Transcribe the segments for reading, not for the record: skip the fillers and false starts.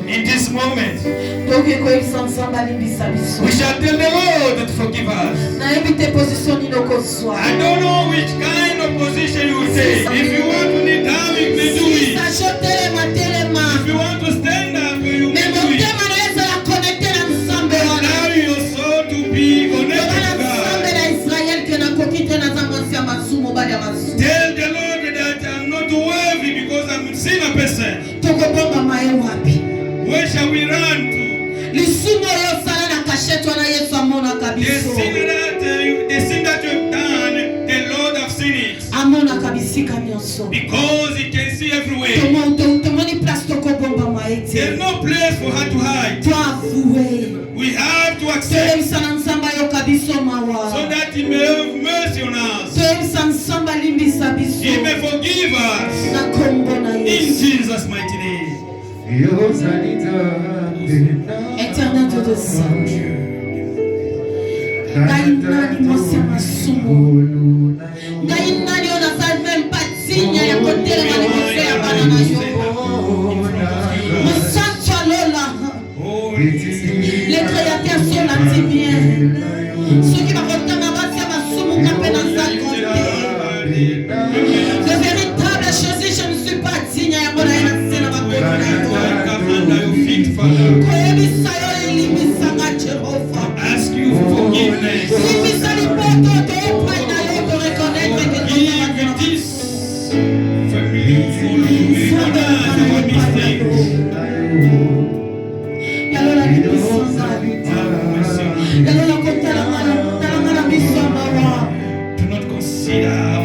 In this moment, we shall tell the Lord to forgive us. I don't know which kind of position you will take. If you want to kneel down, you can do it. If you want to stand up, you can do it. Allow your soul to be connected to God. Tell the Lord that I'm not worthy because I'm a sinner person. Where shall we run to? The sin that you've done, the Lord has seen it. Because He can see everywhere. There's no place for her to hide. We have to accept so that He may have mercy on us. He may forgive us. In Jesus' mighty name. Éternel Dieu de sang, Naïnani Mosia Masumo, Naïnani on n'a même pas de signe à côté de la monnaie banana yo. Mosancha Lola, les créateurs sont là si bien. Ceux qui vont rentrer dans la Mosia Masumo capé dans sa côté. Le véritable chose, je ne suis pas digne à mon aïna c'est la Ask you for forgiveness. Give this family for our mistakes. Do not consider our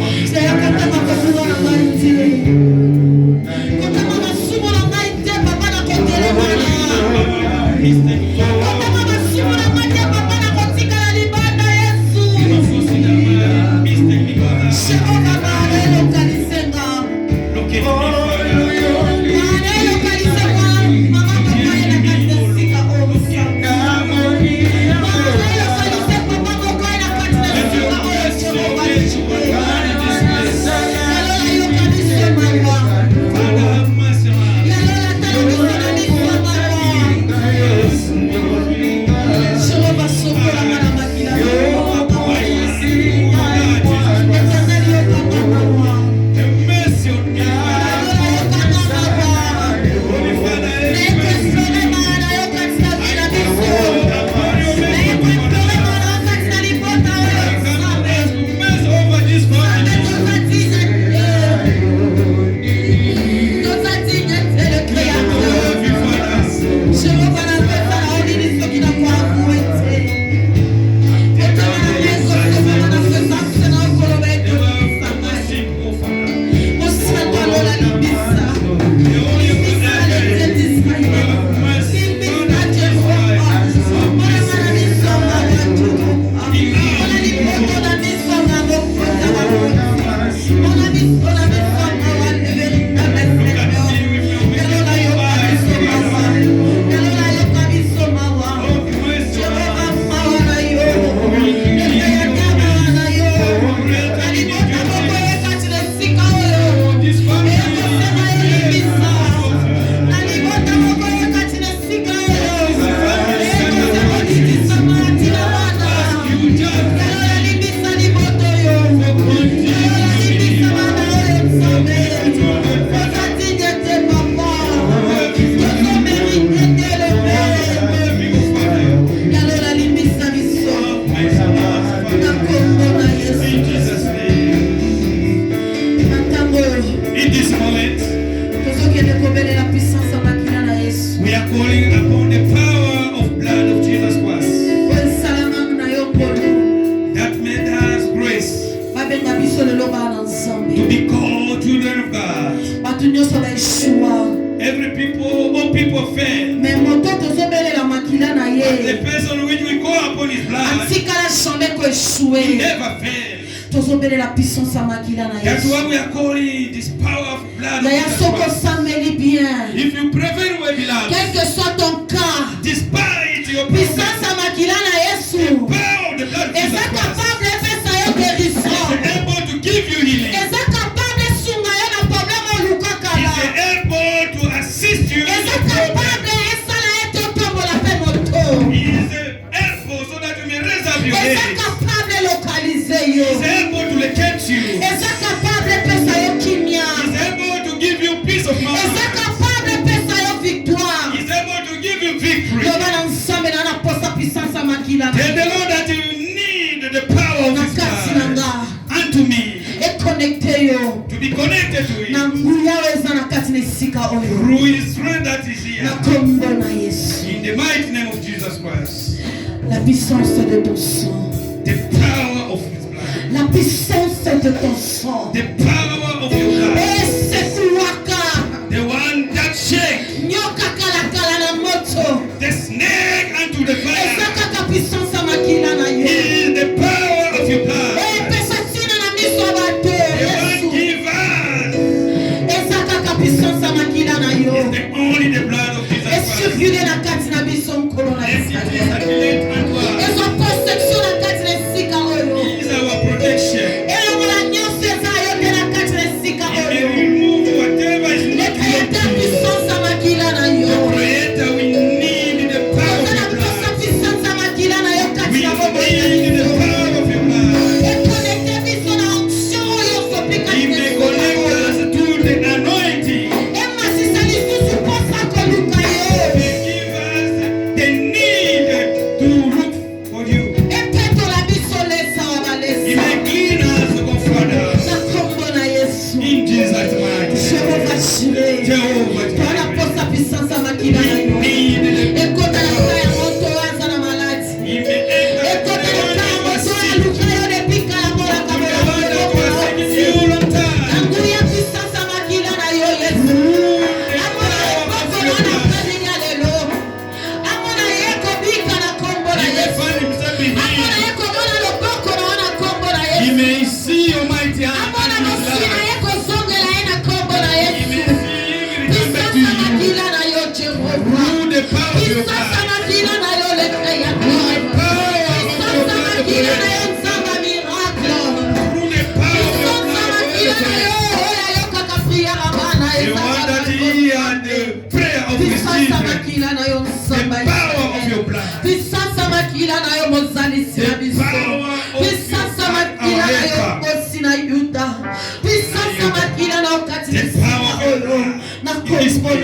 That's why we are calling this power of blood. If you prevail, beloved, quel que soit ton cas, despite your puissance à Makilana Yesu, the blood est capable de faire ça guérison. Is able to give you healing. Est capable de sungayer le problème au lukakala. Is able to assist you. Est capable through his strength that is here. In the mighty name of Jesus Christ. La puissance de ton sang. The power of his blood. La puissance de ton sang. The power of your blood. The one that shake. The snake unto the fire. Is the power of your blood. The one give us. Is the only the blood of Jesus Christ. Let it circulate unto us. Is our protection. It may remove whatever is not your Creator, we need the power of your blood. We need the power of your blood. He may connect us to the anointing. He may give us the need to look for you. He may clean us go further. In Jesus' mighty name. Jehovah Jireh. We need the power. He may enter the one that was sick. The one that was sick in you long time. Through the power of your blood. He may find himself in here. He may see your mighty hand in his life. He may see him return back to you. Through the power of your blood. Through the power of your blood. Through the power of your blood. The one that heard the prayer of his children. The power of your blood. The power of your blood, our helper. The power of your blood. In this place.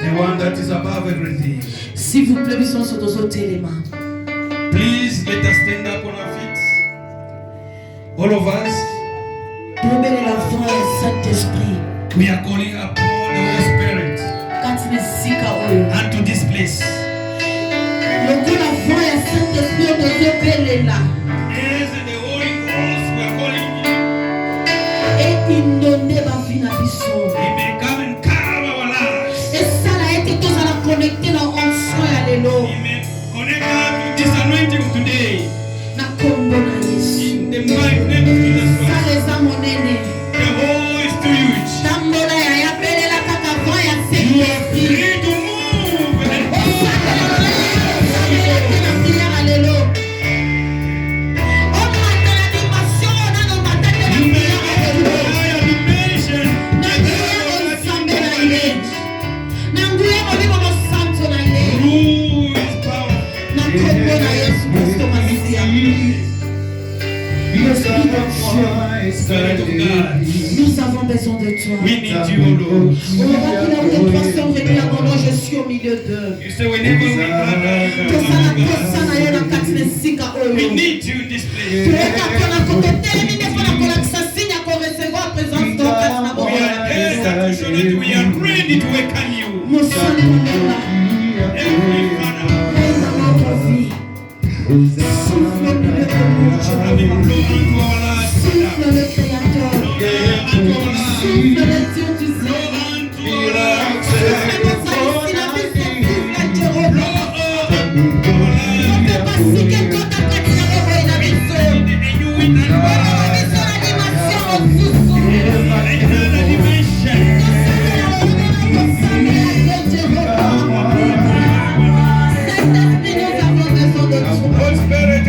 The one that is above everything. S'il vous plaît, bisons sur nos éléments. Please let us stand up on our feet. All of us. Promenez la foi et Saint-Esprit. We are calling upon the Holy Spirit unto this place. As the Holy Ghost, we are calling him. He may come and carve our lives. He may connect us to this anointing today. In the mighty name of Jesus Christ. The whole is too huge. You are free to move and you may get to a higher dimension. Through his power. Spirit of God. Nous avons besoin de toi. We need you, Lord. Au moment où les trois sont venus à mon nom, je suis au milieu d'eux. You say whenever we gather, we need you in this place. We are there that we show that we are ready to welcome you. Every Father, having blown unto our lives, Souffle le Créateur. unto our lives, Souffle le Dieu du ciel. blow unto our lives, Souffle nos ici, la vie, souffle Jéhovah. blow up our lives. Fais passer quelque chose à côté de la voix, la vie sauve. And you win Voilà, another la vie sur l'animation, on souffle. dimension. Saint-Esprit, nous avons besoin de toi. Holy Spirit,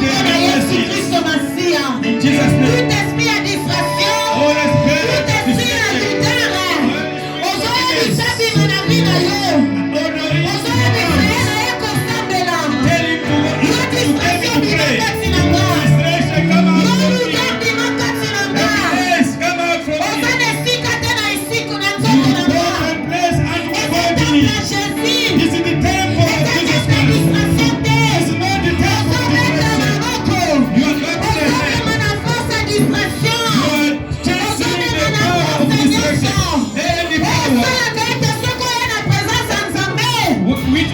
kombo na Yesu Kristo Masia. In Jesus' name. Tout esprit à distraction, Holy Spirit, tout esprit à tutelle, ozoya bisabi manami na yo, ozoya bisaye na ye kosambela, tell him to yo distraction pray. binakati na nga, Distraction, come yo out. luda binakati na nga, Yes, come out from oza here. na esika te na esiko na You nzoto na go nga, and place and eza avoid temple me. ya Jésus, This is the temple of eza Jesus temple ya Christ. distraction te, This is not the temple of ozobeta distraction. maboko, You are not the ozobema na force ya distraction, You are chasing the power of distraction. Any power osala te ete soki oya na présence ya Nzambe, which